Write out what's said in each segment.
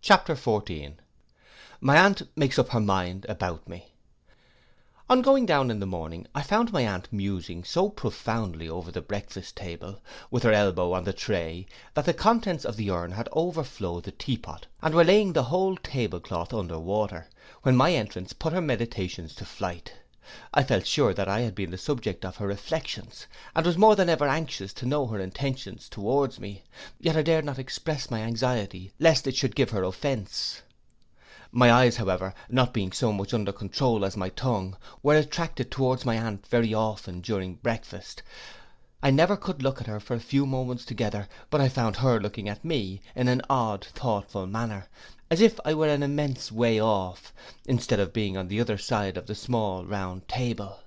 Chapter 14. My aunt makes up her mind about me. On going down in the morning, I found my aunt musing so profoundly over the breakfast table, with her elbow on the tray, that the contents of the urn had overflowed the teapot, and were laying the whole table cloth under water, when my entrance put her meditations to flight. I felt sure that I had been the subject of her reflections, and was more than ever anxious to know her intentions towards me, yet I dared not express my anxiety, lest it should give her offence. My eyes, however, not being so much under control as my tongue, were attracted towards my aunt very often during breakfast. I never could look at her for a few moments together, but I found her looking at me in an odd thoughtful manner, as if I were an immense way off, instead of being on the other side of the small round table.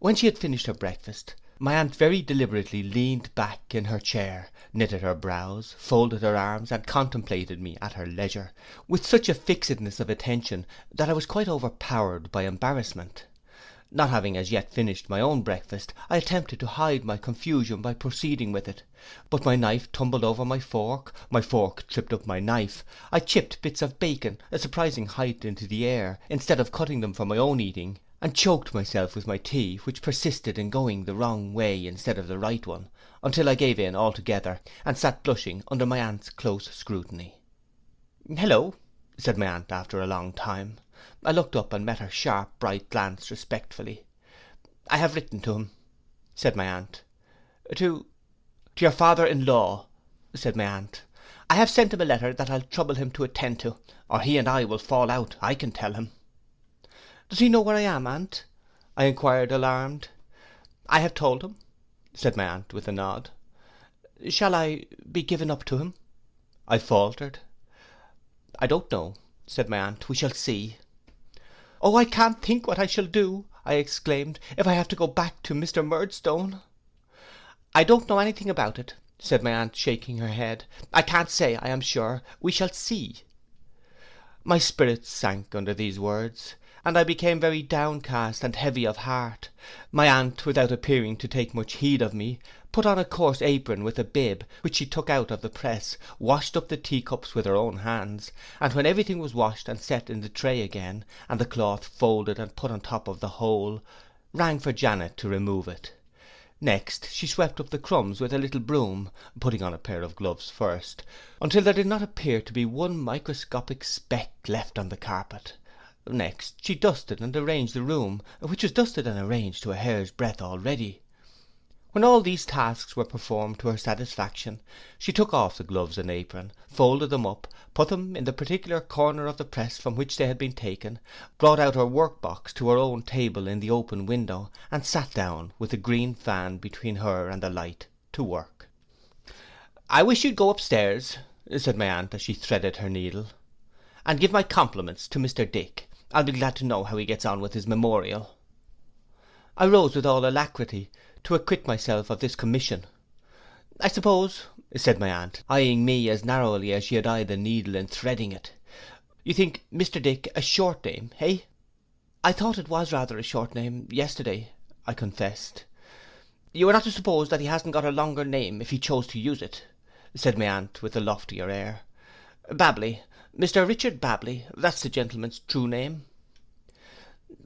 When she had finished her breakfast, my aunt very deliberately leaned back in her chair, knitted her brows, folded her arms, and contemplated me at her leisure, with such a fixedness of attention, that I was quite overpowered by embarrassment. Not having as yet finished my own breakfast, I attempted to hide my confusion by proceeding with it, but my knife tumbled over my fork tripped up my knife, I chipped bits of bacon a surprising height into the air, instead of cutting them for my own eating, and choked myself with my tea, which persisted in going the wrong way instead of the right one, until I gave in altogether, and sat blushing under my aunt's close scrutiny. "Hello," said my aunt after a long time. I looked up and met her sharp bright glance respectfully. "I have written to him," said my aunt. To your father-in-law," said my aunt. "I have sent him a letter that I'll trouble him to attend to, or he and I will fall out, I can tell him." "Does he know where I am, aunt?" I inquired alarmed. "I have told him," said my aunt with a nod. "Shall I be given up to him?" I faltered. "I don't know," said my aunt, "we shall see." "Oh, I can't think what I shall do," I exclaimed, "if I have to go back to Mr. Murdstone." "I don't know any thing about it," said my aunt, shaking her head. "I can't say, I am sure. We shall see." My spirits sank under these words, and I became very downcast and heavy of heart. My aunt, without appearing to take much heed of me, put on a coarse apron with a bib, which she took out of the press, washed up the teacups with her own hands, and when everything was washed and set in the tray again, and the cloth folded and put on top of the whole, rang for Janet to remove it. Next she swept up the crumbs with a little broom, putting on a pair of gloves first, until there did not appear to be one microscopic speck left on the carpet. Next she dusted and arranged the room, which was dusted and arranged to a hair's breadth already. When all these tasks were performed to her satisfaction, she took off the gloves and apron, folded them up, put them in the particular corner of the press from which they had been taken, brought out her work box to her own table in the open window, and sat down, with the green fan between her and the light, to work. "I wish you'd go up stairs," said my aunt, as she threaded her needle, "and give my compliments to Mr. Dick. I'll be glad to know how he gets on with his memorial." I rose with all alacrity, to acquit myself of this commission. "I suppose," said my aunt, eyeing me as narrowly as she had eyed the needle in threading it, "you think Mr. Dick a short name, eh?" "I thought it was rather a short name yesterday," I confessed. "You are not to suppose that he hasn't got a longer name if he chose to use it," said my aunt with a loftier air. "Babley, Mr. Richard Babley, that's the gentleman's true name."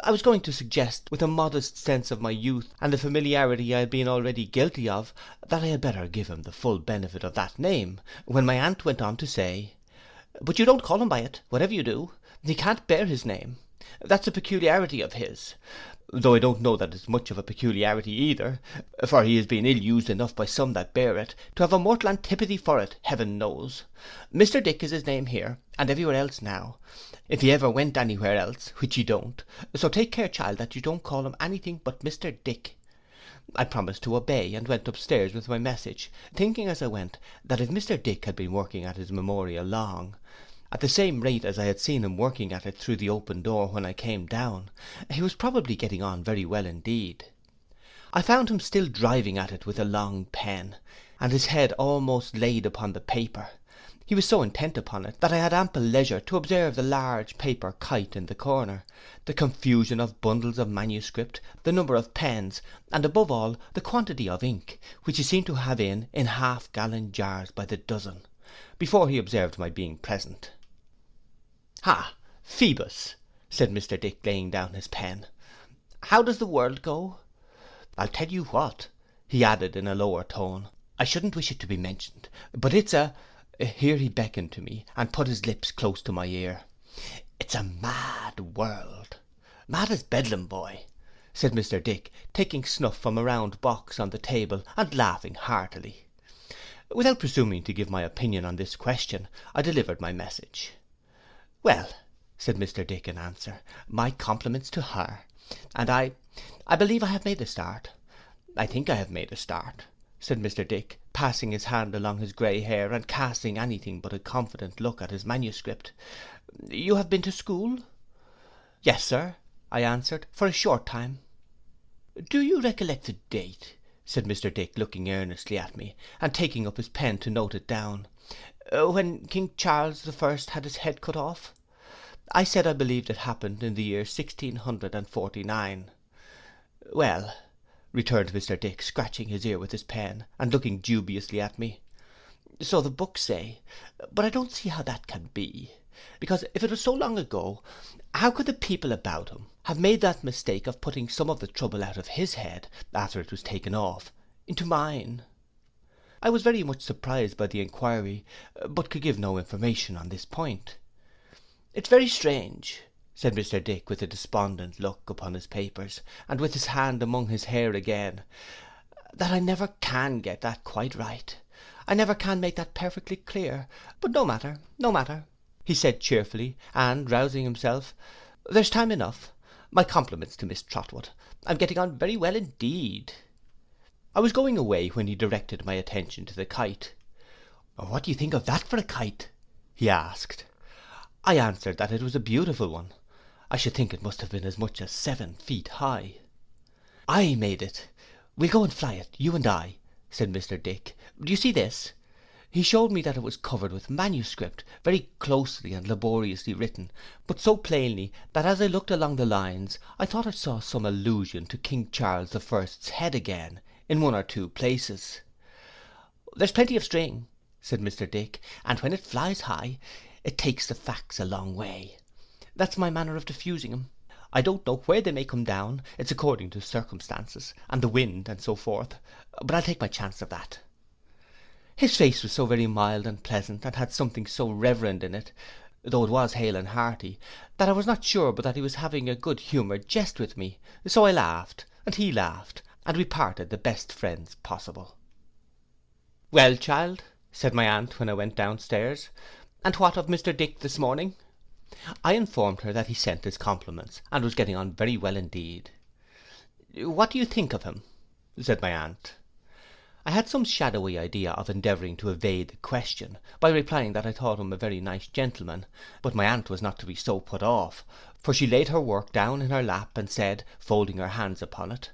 I was going to suggest, with a modest sense of my youth, and the familiarity I had been already guilty of, that I had better give him the full benefit of that name, when my aunt went on to say, "But you don't call him by it, whatever you do. He can't bear his name. That's a peculiarity of his, though I don't know that it's much of a peculiarity either, for he has been ill used enough by some that bear it, to have a mortal antipathy for it, heaven knows. Mr. Dick is his name here, and everywhere else now, if he ever went anywhere else, which he don't, so take care, child, that you don't call him any thing but Mr. Dick." I promised to obey, and went up stairs with my message, thinking as I went, that if Mr. Dick had been working at his memorial long, at the same rate as I had seen him working at it through the open door when I came down, he was probably getting on very well indeed. I found him still driving at it with a long pen, and his head almost laid upon the paper. He was so intent upon it, that I had ample leisure to observe the large paper kite in the corner, the confusion of bundles of manuscript, the number of pens, and above all the quantity of ink, which he seemed to have in half-gallon jars by the dozen, before he observed my being present. Ha! Phoebus, said Mr. Dick, laying down his pen. How does the world go? I'll tell you what, he added in a lower tone, I shouldn't wish it to be mentioned, but it's here he beckoned to me, and put his lips close to my ear. It's a mad world. Mad as Bedlam, boy, said Mr. Dick, taking snuff from a round box on the table, and laughing heartily. Without presuming to give my opinion on this question, I delivered my message. Well, said Mr. Dick in answer, my compliments to her, and I believe I have made a start. I think I have made a start, said Mr. Dick, passing his hand along his grey hair, and casting anything but a confident look at his manuscript. You have been to school? Yes, sir, I answered, for a short time. Do you recollect the date, said Mr. Dick, looking earnestly at me, and taking up his pen to note it down, when King Charles I had his head cut off? I said I believed it happened in the year 1649. Well, returned Mr. Dick, scratching his ear with his pen, and looking dubiously at me, so the books say, but I don't see how that can be, because if it was so long ago, how could the people about him have made that mistake of putting some of the trouble out of his head, after it was taken off, into mine? I was very much surprised by the inquiry, but could give no information on this point. It's very strange, said Mr. Dick, with a despondent look upon his papers, and with his hand among his hair again, that I never can get that quite right. I never can make that perfectly clear, but no matter, no matter, he said cheerfully, and rousing himself, there's time enough. My compliments to Miss Trotwood. I'm getting on very well indeed. I was going away when he directed my attention to the kite. What do you think of that for a kite? he asked. I answered that it was a beautiful one. I should think it must have been as much as 7 feet high. I made it. We'll go and fly it, you and I, said Mr. Dick. Do you see this? He showed me that it was covered with manuscript, very closely and laboriously written, but so plainly that as I looked along the lines, I thought I saw some allusion to King Charles I's head again, in 1 or 2 places. There's plenty of string, said Mr. Dick, and when it flies high, it takes the facts a long way. That's my manner of diffusing 'em. I don't know where they may come down, it's according to circumstances, and the wind, and so forth, but I'll take my chance of that. His face was so very mild and pleasant, and had something so reverend in it, though it was hale and hearty, that I was not sure but that he was having a good-humoured jest with me, so I laughed, and he laughed, and we parted the best friends possible. Well, child, said my aunt when I went downstairs, and what of Mr. Dick this morning? I informed her that he sent his compliments, and was getting on very well indeed. What do you think of him? said my aunt. I had some shadowy idea of endeavouring to evade the question, by replying that I thought him a very nice gentleman, but my aunt was not to be so put off, for she laid her work down in her lap, and said, folding her hands upon it,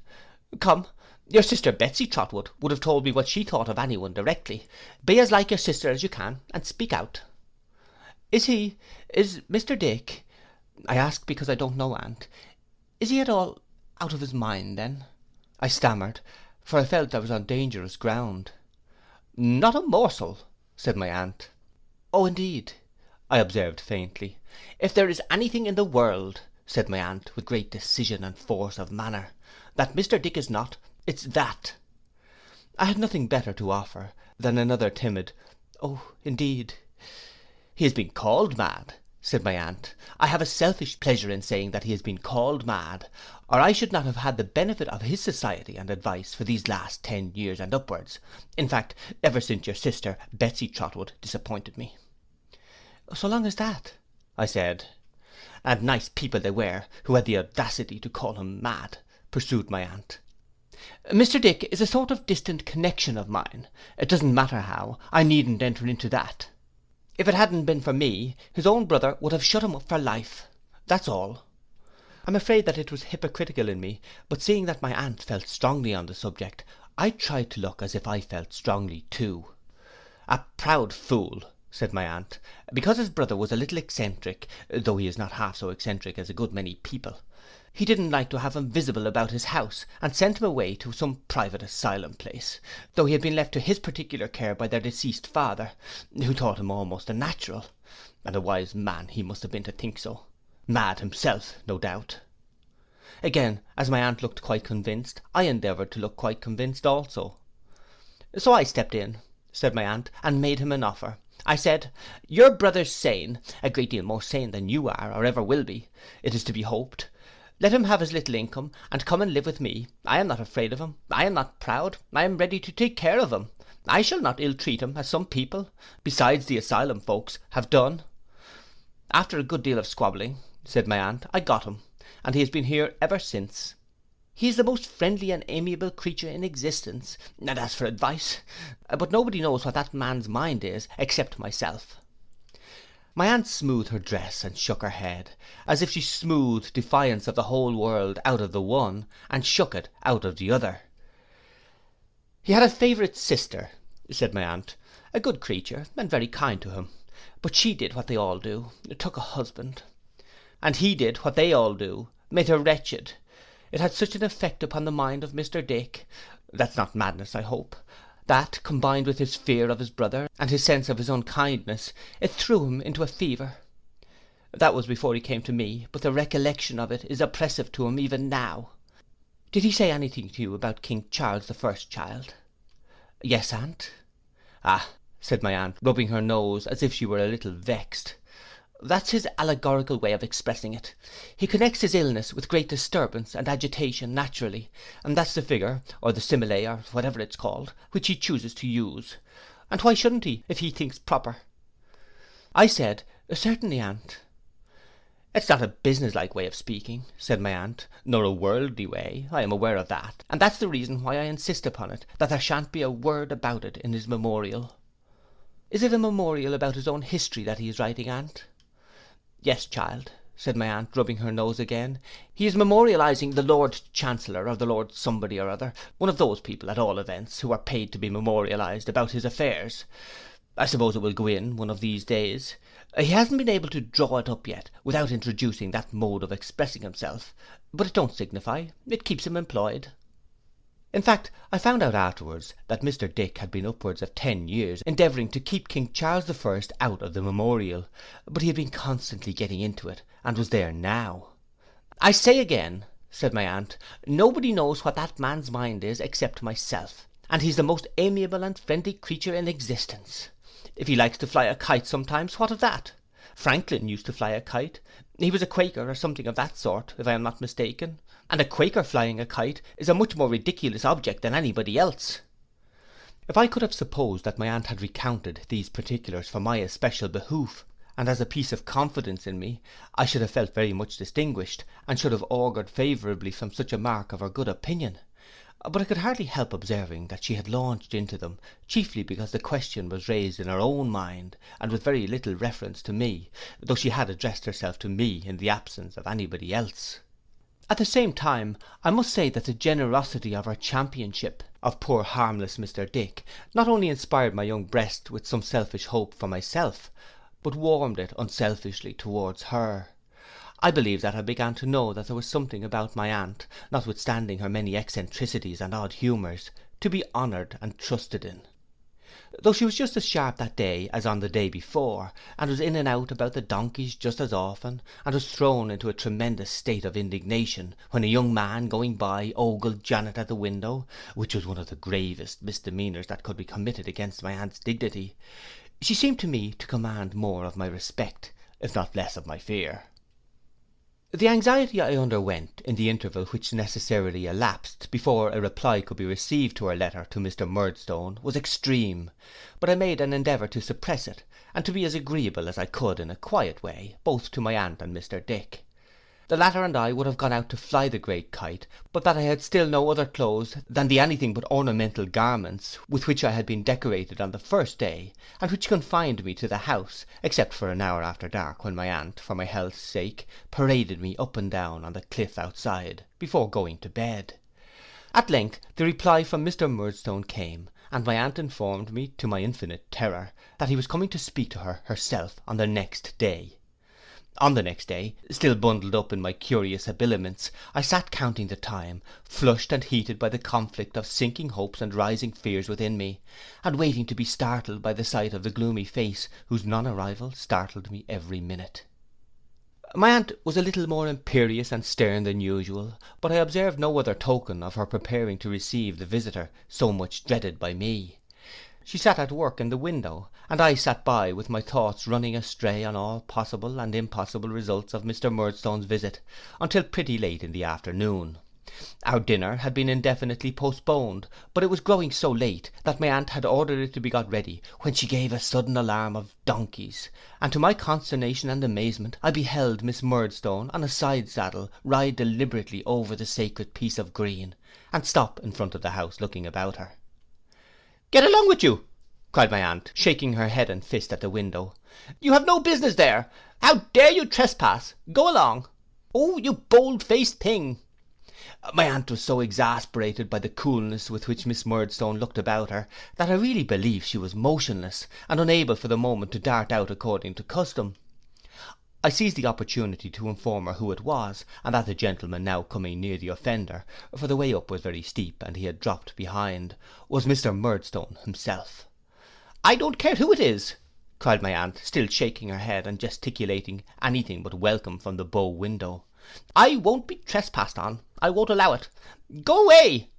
Come, your sister Betsy Trotwood would have told me what she thought of any one directly. Be as like your sister as you can, and speak out. Is Mr. Dick, I ask because I don't know, aunt, is he at all out of his mind then? I stammered, for I felt I was on dangerous ground. Not a morsel, said my aunt. Oh, indeed, I observed faintly. If there is anything in the world, said my aunt, with great decision and force of manner, that Mr. Dick is not, it's that. I had nothing better to offer than another timid, oh, indeed. He has been called mad, said my aunt. I have a selfish pleasure in saying that he has been called mad, or I should not have had the benefit of his society and advice for these last 10 years and upwards. In fact, ever since your sister Betsy Trotwood disappointed me. So long as that, I said. And nice people they were, who had the audacity to call him mad, pursued my aunt. Mr. Dick is a sort of distant connection of mine. It doesn't matter how, I needn't enter into that. If it hadn't been for me, his own brother would have shut him up for life. That's all. I'm afraid that it was hypocritical in me, but seeing that my aunt felt strongly on the subject, I tried to look as if I felt strongly too. A proud fool, said my aunt, because his brother was a little eccentric, though he is not half so eccentric as a good many people. He didn't like to have him visible about his house, and sent him away to some private asylum place, though he had been left to his particular care by their deceased father, who thought him almost a natural. And a wise man he must have been to think so. Mad himself, no doubt. Again, as my aunt looked quite convinced, I endeavoured to look quite convinced also. So I stepped in, said my aunt, and made him an offer. I said, your brother's sane, a great deal more sane than you are, or ever will be, it is to be hoped. Let him have his little income, and come and live with me. I am not afraid of him. I am not proud. I am ready to take care of him. I shall not ill treat him, as some people, besides the asylum folks, have done. After a good deal of squabbling, said my aunt, I got him, and he has been here ever since. He is the most friendly and amiable creature in existence, and as for advice, but nobody knows what that man's mind is, except myself. My aunt smoothed her dress and shook her head, as if she smoothed defiance of the whole world out of the one, and shook it out of the other. He had a favourite sister, said my aunt, a good creature, and very kind to him, but she did what they all do, took a husband. And he did what they all do, made her wretched. It had such an effect upon the mind of Mr. Dick, that's not madness, I hope, that, combined with his fear of his brother, and his sense of his unkindness, it threw him into a fever. That was before he came to me, but the recollection of it is oppressive to him even now. Did he say anything to you about King Charles the First, child? Yes, aunt. Ah, said my aunt, rubbing her nose as if she were a little vexed. That's his allegorical way of expressing it. He connects his illness with great disturbance and agitation naturally, and that's the figure, or the simile, or whatever it's called, which he chooses to use. And why shouldn't he, if he thinks proper? I said, certainly, aunt. It's not a business-like way of speaking, said my aunt, nor a worldly way, I am aware of that, and that's the reason why I insist upon it, that there shan't be a word about it in his memorial. Is it a memorial about his own history that he is writing, aunt? Yes, child, said my aunt, rubbing her nose again. He is memorializing the Lord Chancellor, or the Lord somebody or other, one of those people, at all events, who are paid to be memorialized about his affairs. I suppose it will go in one of these days. He hasn't been able to draw it up yet, without introducing that mode of expressing himself, but it don't signify, it keeps him employed. In fact, I found out afterwards that Mr. Dick had been upwards of 10 years endeavouring to keep King Charles the First out of the memorial, but he had been constantly getting into it, and was there now. I say again, said my aunt, nobody knows what that man's mind is except myself, and he's the most amiable and friendly creature in existence. If he likes to fly a kite sometimes, what of that? Franklin used to fly a kite. He was a Quaker or something of that sort, if I am not mistaken, and a Quaker flying a kite is a much more ridiculous object than anybody else. If I could have supposed that my aunt had recounted these particulars for my especial behoof, and as a piece of confidence in me, I should have felt very much distinguished, and should have augured favourably from such a mark of her good opinion. But I could hardly help observing that she had launched into them, chiefly because the question was raised in her own mind, and with very little reference to me, though she had addressed herself to me in the absence of anybody else. At the same time, I must say that the generosity of her championship of poor harmless Mr. Dick not only inspired my young breast with some selfish hope for myself, but warmed it unselfishly towards her. I believe that I began to know that there was something about my aunt, notwithstanding her many eccentricities and odd humours, to be honoured and trusted in. Though she was just as sharp that day as on the day before, and was in and out about the donkeys just as often, and was thrown into a tremendous state of indignation when a young man going by ogled Janet at the window, which was one of the gravest misdemeanours that could be committed against my aunt's dignity, she seemed to me to command more of my respect, if not less of my fear. The anxiety I underwent in the interval which necessarily elapsed before a reply could be received to her letter to Mr. Murdstone was extreme, but I made an endeavour to suppress it, and to be as agreeable as I could in a quiet way, both to my aunt and Mr. Dick. The latter and I would have gone out to fly the great kite, but that I had still no other clothes than the anything but ornamental garments with which I had been decorated on the first day, and which confined me to the house, except for an hour after dark, when my aunt, for my health's sake, paraded me up and down on the cliff outside, before going to bed. At length the reply from Mr. Murdstone came, and my aunt informed me, to my infinite terror, that he was coming to speak to her herself on the next day. On the next day, still bundled up in my curious habiliments, I sat counting the time, flushed and heated by the conflict of sinking hopes and rising fears within me, and waiting to be startled by the sight of the gloomy face whose non-arrival startled me every minute. My aunt was a little more imperious and stern than usual, but I observed no other token of her preparing to receive the visitor so much dreaded by me. She sat at work in the window, and I sat by with my thoughts running astray on all possible and impossible results of Mr. Murdstone's visit, until pretty late in the afternoon. Our dinner had been indefinitely postponed, but it was growing so late that my aunt had ordered it to be got ready, when she gave a sudden alarm of donkeys, and to my consternation and amazement I beheld Miss Murdstone on a side saddle ride deliberately over the sacred piece of green, and stop in front of the house looking about her. 'Get along with you,' cried my aunt, shaking her head and fist at the window. 'You have no business there. How dare you trespass? Go along. Oh, you bold-faced thing!' My aunt was so exasperated by the coolness with which Miss Murdstone looked about her, that I really believe she was motionless, and unable for the moment to dart out according to custom. I seized the opportunity to inform her who it was, and that the gentleman now coming near the offender, for the way up was very steep, and he had dropped behind, was Mr. Murdstone himself. 'I don't care who it is,' cried my aunt, still shaking her head, and gesticulating anything but welcome from the bow window. 'I won't be trespassed on. I won't allow it. Go away.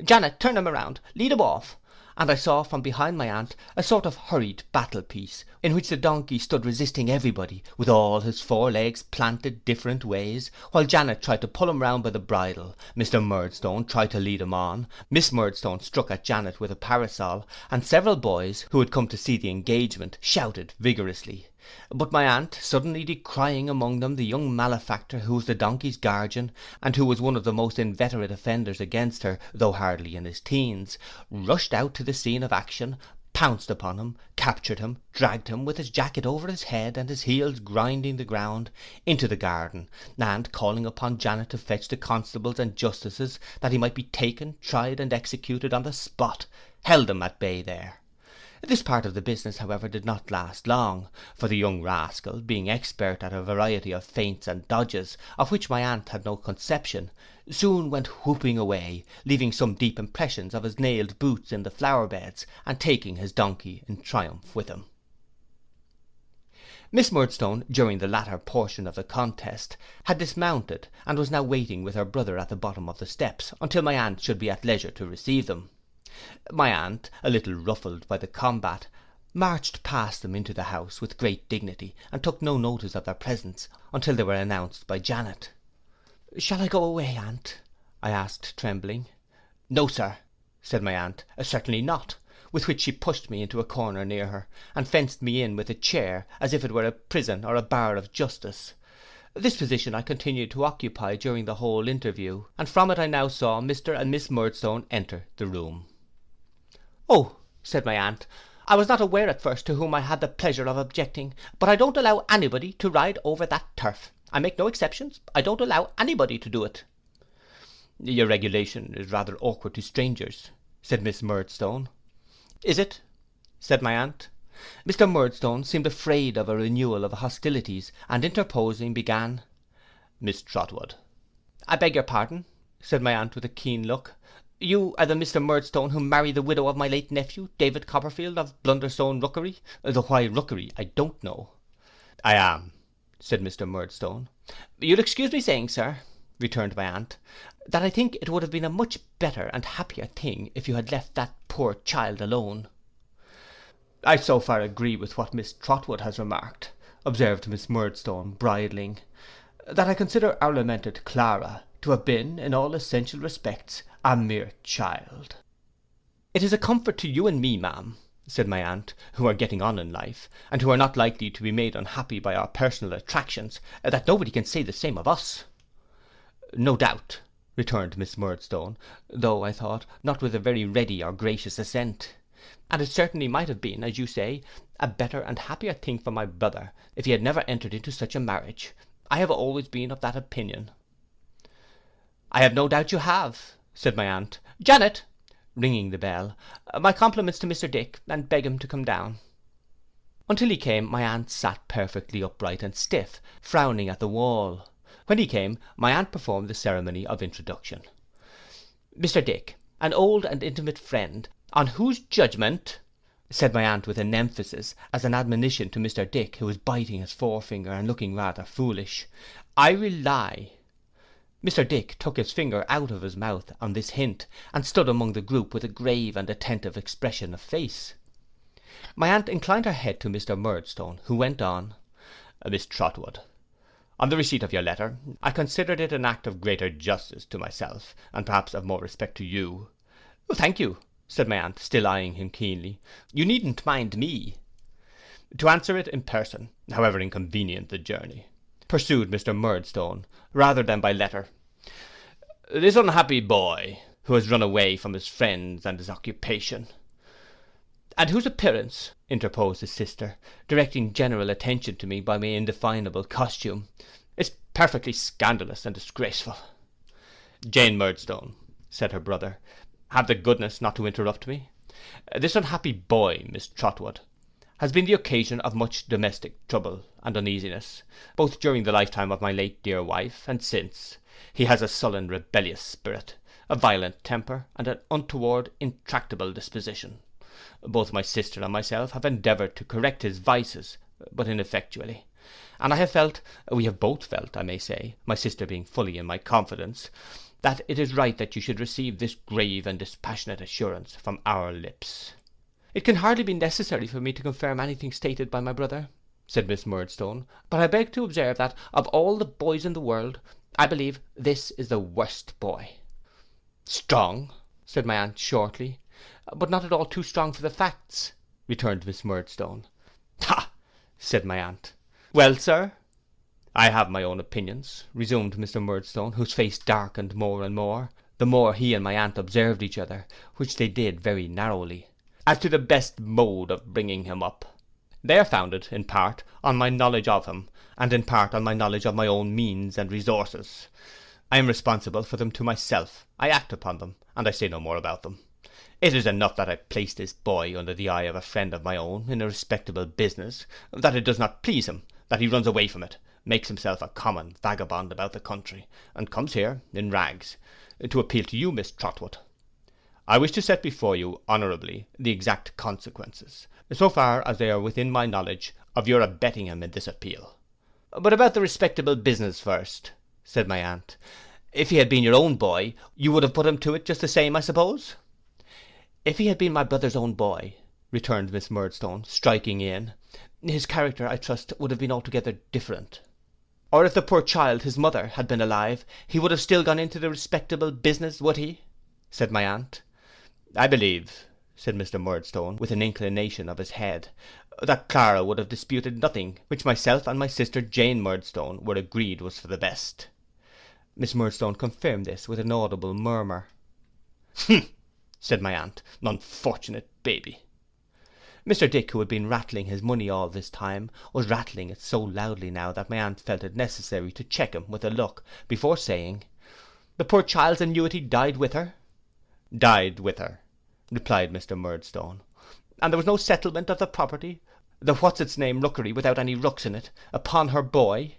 Janet, turn him round, lead him off.' And I saw from behind my aunt a sort of hurried battle piece, in which the donkey stood resisting everybody, with all his 4 legs planted different ways, while Janet tried to pull him round by the bridle, Mr. Murdstone tried to lead him on, Miss Murdstone struck at Janet with a parasol, and several boys, who had come to see the engagement, shouted vigorously. But my aunt, suddenly descrying among them the young malefactor who was the donkey's guardian, and who was one of the most inveterate offenders against her, though hardly in his teens, rushed out to the scene of action, pounced upon him, captured him, dragged him, with his jacket over his head and his heels grinding the ground, into the garden, and calling upon Janet to fetch the constables and justices, that he might be taken, tried, and executed on the spot, held him at bay there. This part of the business, however, did not last long, for the young rascal, being expert at a variety of feints and dodges, of which my aunt had no conception, soon went whooping away, leaving some deep impressions of his nailed boots in the flower beds, and taking his donkey in triumph with him. Miss Murdstone, during the latter portion of the contest, had dismounted, and was now waiting with her brother at the bottom of the steps, until my aunt should be at leisure to receive them. My aunt, a little ruffled by the combat, marched past them into the house with great dignity, and took no notice of their presence, until they were announced by Janet. 'Shall I go away, aunt?' I asked, trembling. 'No, sir,' said my aunt, 'certainly not,' with which she pushed me into a corner near her, and fenced me in with a chair, as if it were a prison or a bar of justice. This position I continued to occupy during the whole interview, and from it I now saw Mr. and Miss Murdstone enter the room. 'Oh,' said my aunt, 'I was not aware at first to whom I had the pleasure of objecting, but I don't allow anybody to ride over that turf. I make no exceptions. I don't allow anybody to do it.' 'Your regulation is rather awkward to strangers,' said Miss Murdstone. 'Is it?' said my aunt. Mr. Murdstone seemed afraid of a renewal of hostilities, and interposing, began, 'Miss Trotwood.' 'I beg your pardon,' said my aunt with a keen look. 'You are the Mr. Murdstone who married the widow of my late nephew, David Copperfield, of Blunderstone Rookery, though why Rookery I don't know.' 'I am,' said Mr. Murdstone. 'You'll excuse me saying, sir,' returned my aunt, 'that I think it would have been a much better and happier thing if you had left that poor child alone.' 'I so far agree with what Miss Trotwood has remarked,' observed Miss Murdstone, bridling, 'that I consider our lamented Clara to have been, in all essential respects, a mere child.' 'It is a comfort to you and me, ma'am,' said my aunt, 'who are getting on in life, and who are not likely to be made unhappy by our personal attractions, that nobody can say the same of us.' 'No doubt,' returned Miss Murdstone, though, I thought, not with a very ready or gracious assent. 'And it certainly might have been, as you say, a better and happier thing for my brother, if he had never entered into such a marriage. I have always been of that opinion.' 'I have no doubt you have,' said my aunt. 'Janet,' ringing the bell, 'my compliments to Mr. Dick, and beg him to come down. Until he came, my aunt sat perfectly upright and stiff, frowning at the wall. When he came, my aunt performed the ceremony of introduction. Mr. Dick, an old and intimate friend, on whose judgment, said my aunt with an emphasis, as an admonition to Mr. Dick, who was biting his forefinger and looking rather foolish, I rely. Mr. Dick took his finger out of his mouth on this hint, and stood among the group with a grave and attentive expression of face. My aunt inclined her head to Mr. Murdstone, who went on, Miss Trotwood, on the receipt of your letter, I considered it an act of greater justice to myself, and perhaps of more respect to you. Thank you, said my aunt, still eyeing him keenly. You needn't mind me. To answer it in person, however inconvenient the journey, pursued Mr. Murdstone, rather than by letter. This unhappy boy, who has run away from his friends and his occupation, and whose appearance, interposed his sister, directing general attention to me by my indefinable costume, is perfectly scandalous and disgraceful. Jane Murdstone, said her brother, have the goodness not to interrupt me. This unhappy boy, Miss Trotwood, has been the occasion of much domestic trouble and uneasiness, both during the lifetime of my late dear wife, and since. He has a sullen rebellious spirit, a violent temper, and an untoward intractable disposition. Both my sister and myself have endeavoured to correct his vices, but ineffectually, and I have felt, we have both felt, I may say, my sister being fully in my confidence, that it is right that you should receive this grave and dispassionate assurance from our lips. It can hardly be necessary for me to confirm anything stated by my brother, said Miss Murdstone, but I beg to observe that, of all the boys in the world, I believe this is the worst boy. Strong, said my aunt shortly, but not at all too strong for the facts, returned Miss Murdstone. Ha, said my aunt. Well, sir? I have my own opinions, resumed Mr. Murdstone, whose face darkened more and more, the more he and my aunt observed each other, which they did very narrowly, as to the best mode of bringing him up. They are founded, in part, on my knowledge of him, and in part on my knowledge of my own means and resources. I am responsible for them to myself, I act upon them, and I say no more about them. It is enough that I place this boy under the eye of a friend of my own, in a respectable business, that it does not please him, that he runs away from it, makes himself a common vagabond about the country, and comes here, in rags, to appeal to you, Miss Trotwood. I wish to set before you, honourably, the exact consequences, so far as they are within my knowledge, of your abetting him in this appeal. But about the respectable business first, said my aunt. If he had been your own boy, you would have put him to it just the same, I suppose? If he had been my brother's own boy, returned Miss Murdstone, striking in, his character, I trust, would have been altogether different. Or if the poor child, his mother, had been alive, he would have still gone into the respectable business, would he? Said my aunt. I believe, said Mr. Murdstone, with an inclination of his head, that Clara would have disputed nothing which myself and my sister Jane Murdstone were agreed was for the best. Miss Murdstone confirmed this with an audible murmur. Humph, said my aunt, unfortunate baby. Mr. Dick, who had been rattling his money all this time, was rattling it so loudly now that my aunt felt it necessary to check him with a look, before saying, The poor child's annuity died with her? Died with her, replied Mr. Murdstone. And there was no settlement of the property, the what's-its-name rookery without any rooks in it, upon her boy?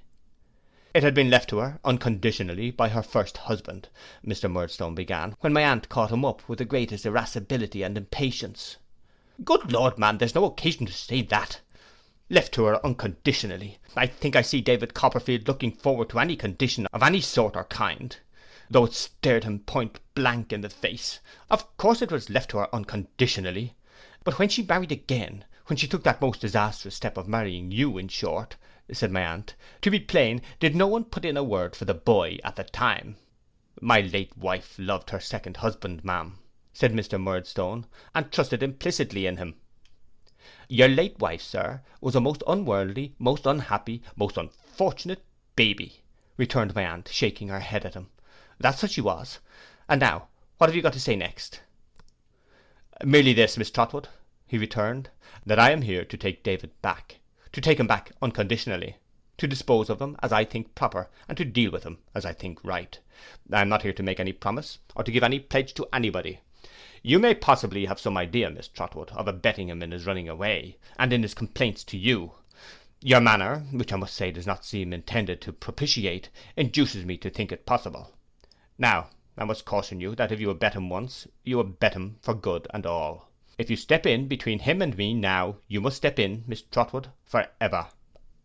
It had been left to her, unconditionally, by her first husband, Mr. Murdstone began, when my aunt caught him up with the greatest irascibility and impatience. Good Lord, man, there's no occasion to say that. Left to her unconditionally. I think I see David Copperfield looking forward to any condition of any sort or kind, though it stared him point blank in the face. Of course it was left to her unconditionally. But when she married again, when she took that most disastrous step of marrying you, in short, said my aunt, to be plain, did no one put in a word for the boy at the time? My late wife loved her second husband, ma'am, said Mr. Murdstone, and trusted implicitly in him. Your late wife, sir, was a most unworldly, most unhappy, most unfortunate baby, returned my aunt, shaking her head at him. That's what she was. And now, what have you got to say next? Merely this, Miss Trotwood, he returned, that I am here to take David back, to take him back unconditionally, to dispose of him as I think proper, and to deal with him as I think right. I am not here to make any promise, or to give any pledge to anybody. You may possibly have some idea, Miss Trotwood, of abetting him in his running away, and in his complaints to you. Your manner, which I must say does not seem intended to propitiate, induces me to think it possible. Now, I must caution you that if you abet him once, you abet him for good and all. If you step in between him and me now, you must step in, Miss Trotwood, for ever.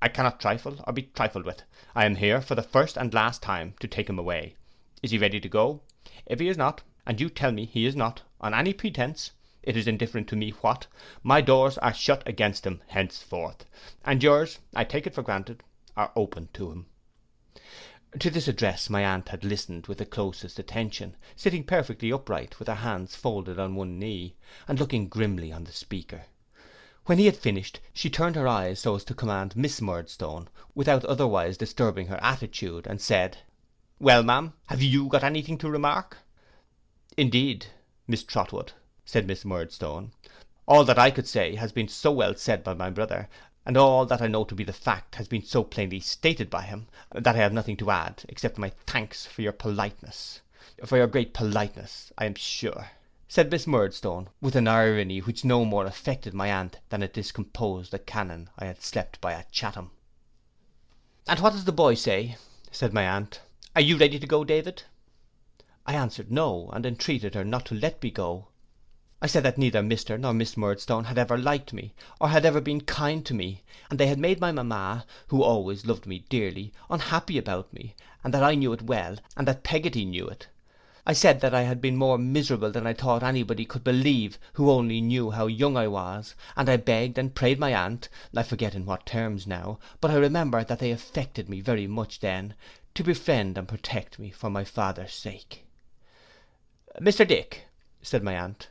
I cannot trifle or be trifled with. I am here for the first and last time to take him away. Is he ready to go? If he is not, and you tell me he is not, on any pretence, it is indifferent to me what, my doors are shut against him henceforth, and yours, I take it for granted, are open to him. To this address my aunt had listened with the closest attention, sitting perfectly upright with her hands folded on one knee, and looking grimly on the speaker. When he had finished, she turned her eyes so as to command Miss Murdstone, without otherwise disturbing her attitude, and said, "Well, ma'am, have you got anything to remark?" "Indeed, Miss Trotwood," said Miss Murdstone, "all that I could say has been so well said by my brother, and all that I know to be the fact has been so plainly stated by him, that I have nothing to add, except my thanks for your politeness, for your great politeness, I am sure," said Miss Murdstone, with an irony which no more affected my aunt than it discomposed the cannon I had slept by at Chatham. "And what does the boy say?" said my aunt. "Are you ready to go, David?" I answered no, and entreated her not to let me go. I said that neither Mr. nor Miss Murdstone had ever liked me, or had ever been kind to me, and they had made my mamma, who always loved me dearly, unhappy about me, and that I knew it well, and that Peggotty knew it. I said that I had been more miserable than I thought anybody could believe, who only knew how young I was, and I begged and prayed my aunt, I forget in what terms now, but I remember that they affected me very much then, to befriend and protect me for my father's sake. "Mr. Dick," said my aunt,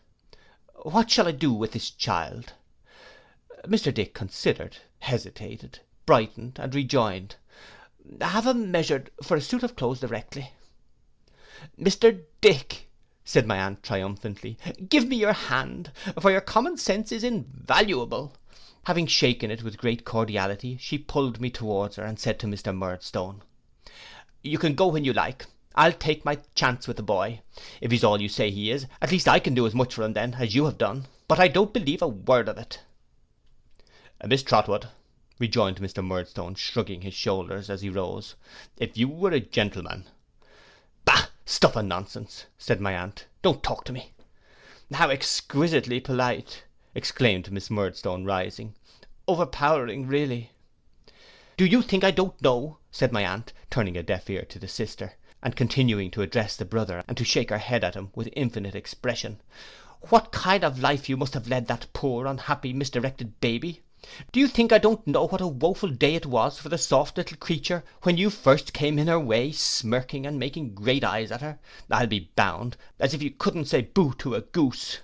"what shall I do with this child?" Mr. Dick considered, hesitated, brightened, and rejoined, "Have him measured for a suit of clothes directly." "Mr. Dick," said my aunt triumphantly, "give me your hand, for your common sense is invaluable." Having shaken it with great cordiality, she pulled me towards her, and said to Mr. Murdstone, "You can go when you like. I'll take my chance with the boy. If he's all you say he is, at least I can do as much for him then as you have done. But I don't believe a word of it." "Miss Trotwood," rejoined Mr. Murdstone, shrugging his shoulders as he rose, "if you were a gentleman—" "Bah, stuff and nonsense," said my aunt, "don't talk to me." "How exquisitely polite," exclaimed Miss Murdstone, rising, "overpowering really." "Do you think I don't know," said my aunt, turning a deaf ear to the sister, and continuing to address the brother, and to shake her head at him with infinite expression, "what kind of life you must have led that poor unhappy misdirected baby? Do you think I don't know what a woeful day it was for the soft little creature when you first came in her way, smirking and making great eyes at her, I'll be bound, as if you couldn't say boo to a goose?"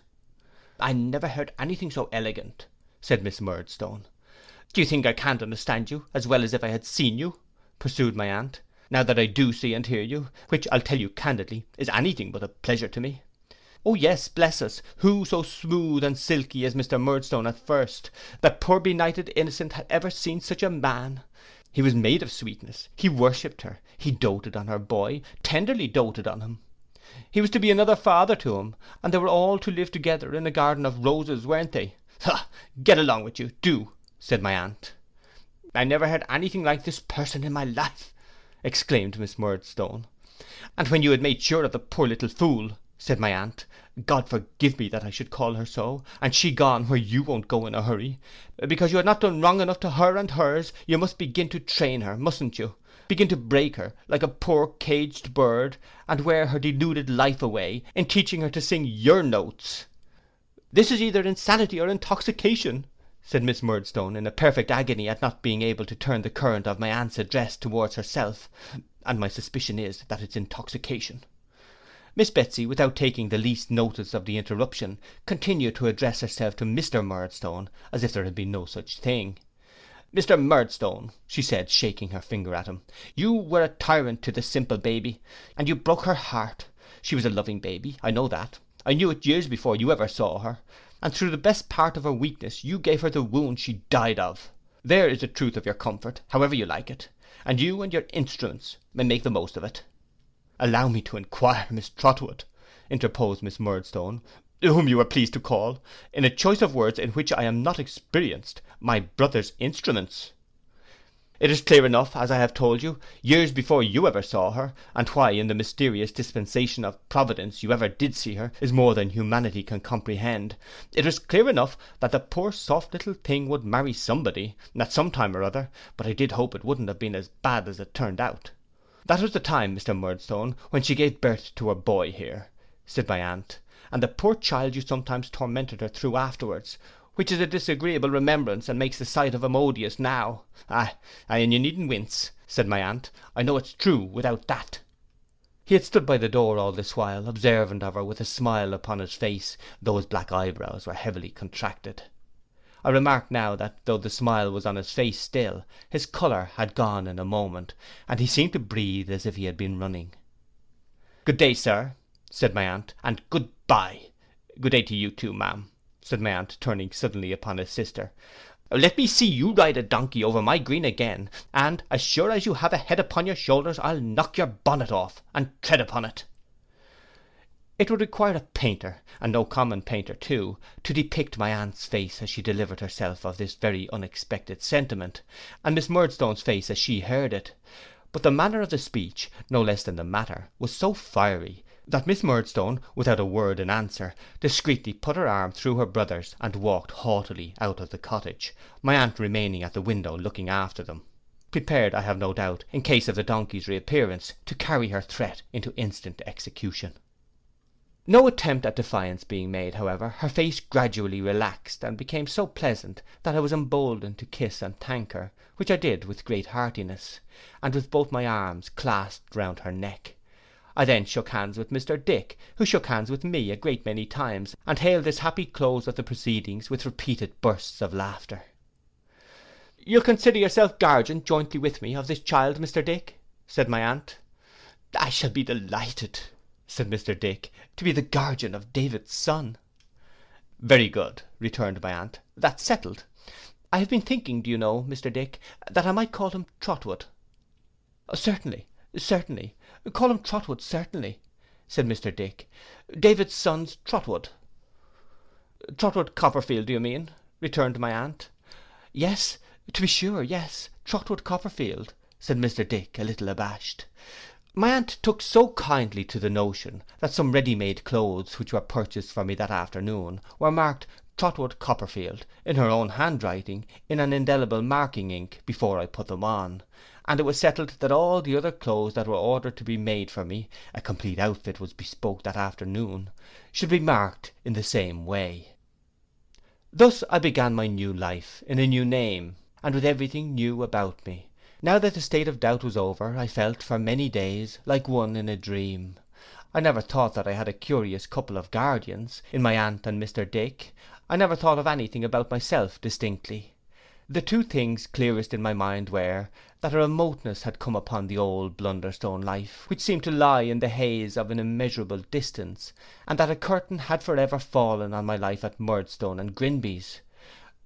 "I never heard anything so elegant," said Miss Murdstone. "Do you think I can't understand you as well as if I had seen you?" pursued my aunt, "now that I do see and hear you, which I'll tell you candidly is anything but a pleasure to me. Oh yes, bless us, who so smooth and silky as Mr. Murdstone at first? That poor benighted innocent had ever seen such a man? He was made of sweetness, he worshipped her, he doted on her boy, tenderly doted on him. He was to be another father to him, and they were all to live together in a garden of roses, weren't they? Ha! Get along with you, do," said my aunt. "I never heard anything like this person in my life," exclaimed Miss Murdstone. "And when you had made sure of the poor little fool," said my aunt, "God forgive me that I should call her so, and she gone where you won't go in a hurry, because you had not done wrong enough to her and hers, you must begin to train her, mustn't you? Begin to break her, like a poor caged bird, and wear her deluded life away, in teaching her to sing your notes." "This is either insanity or intoxication," said Miss Murdstone, in a perfect agony at not being able to turn the current of my aunt's address towards herself, "and my suspicion is that it's intoxication." Miss Betsy, without taking the least notice of the interruption, continued to address herself to Mr. Murdstone, as if there had been no such thing. "Mr. Murdstone," she said, shaking her finger at him, "you were a tyrant to the simple baby, and you broke her heart. She was a loving baby, I know that. I knew it years before you ever saw her, and through the best part of her weakness you gave her the wound she died of. There is the truth of your comfort, however you like it, and you and your instruments may make the most of it." "Allow me to inquire, Miss Trotwood," interposed Miss Murdstone, whom you were pleased to call, in a choice of words in which I am not experienced, my brother's instruments. It is clear enough, as I have told you, years before you ever saw her, and why in the mysterious dispensation of Providence you ever did see her, is more than humanity can comprehend. It was clear enough that the poor soft little thing would marry somebody, at some time or other, but I did hope it wouldn't have been as bad as it turned out. That was the time, Mr. Murdstone, when she gave birth to her boy here, said my aunt, and the poor child you sometimes tormented her through afterwards, which is a disagreeable remembrance, and makes the sight of him odious now. Ay, and you needn't wince, said my aunt, I know it's true without that. He had stood by the door all this while, observant of her with a smile upon his face, though his black eyebrows were heavily contracted. I remarked now that though the smile was on his face still, his colour had gone in a moment, and he seemed to breathe as if he had been running. Good day, sir, said my aunt, and good-bye. Good day to you too, ma'am, said my aunt, turning suddenly upon his sister. Let me see you ride a donkey over my green again, and as sure as you have a head upon your shoulders, I'll knock your bonnet off, and tread upon it. It would require a painter, and no common painter too, to depict my aunt's face as she delivered herself of this very unexpected sentiment, and Miss Murdstone's face as she heard it. But the manner of the speech, no less than the matter, was so fiery, that Miss Murdstone, without a word in answer, discreetly put her arm through her brother's, and walked haughtily out of the cottage, my aunt remaining at the window looking after them, prepared, I have no doubt, in case of the donkey's reappearance, to carry her threat into instant execution. No attempt at defiance being made, however, her face gradually relaxed, and became so pleasant that I was emboldened to kiss and thank her, which I did with great heartiness, and with both my arms clasped round her neck. I then shook hands with Mr. Dick, who shook hands with me a great many times, and hailed this happy close of the proceedings with repeated bursts of laughter. You'll consider yourself guardian jointly with me of this child, Mr. Dick, said my aunt. I shall be delighted, said Mr. Dick, to be the guardian of David's son. Very good, returned my aunt, that's settled. I have been thinking, do you know, Mr. Dick, that I might call him Trotwood. Certainly, certainly, call him Trotwood, certainly, said Mr. Dick. David's son's Trotwood. Trotwood Copperfield, do you mean? Returned my aunt. Yes, to be sure, yes, Trotwood Copperfield, said Mr. Dick, a little abashed. My aunt took so kindly to the notion, that some ready-made clothes which were purchased for me that afternoon were marked Trotwood Copperfield, in her own handwriting, in an indelible marking ink, before I put them on, and it was settled that all the other clothes that were ordered to be made for me, a complete outfit was bespoke that afternoon, should be marked in the same way. Thus I began my new life, in a new name, and with everything new about me. Now that the state of doubt was over, I felt, for many days, like one in a dream. I never thought that I had a curious couple of guardians, in my aunt and Mr. Dick. I never thought of anything about myself distinctly. The two things clearest in my mind were, that a remoteness had come upon the old Blunderstone life, which seemed to lie in the haze of an immeasurable distance, and that a curtain had for ever fallen on my life at Murdstone and Grinby's.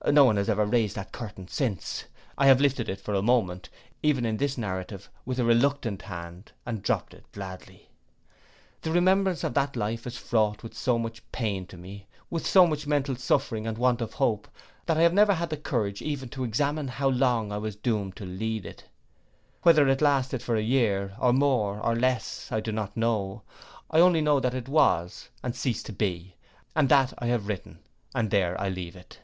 No one has ever raised that curtain since. I have lifted it for a moment, even in this narrative, with a reluctant hand, and dropped it gladly. The remembrance of that life is fraught with so much pain to me, with so much mental suffering and want of hope, that I have never had the courage even to examine how long I was doomed to lead it. Whether it lasted for a year, or more, or less, I do not know. I only know that it was, and ceased to be, and that I have written, and there I leave it.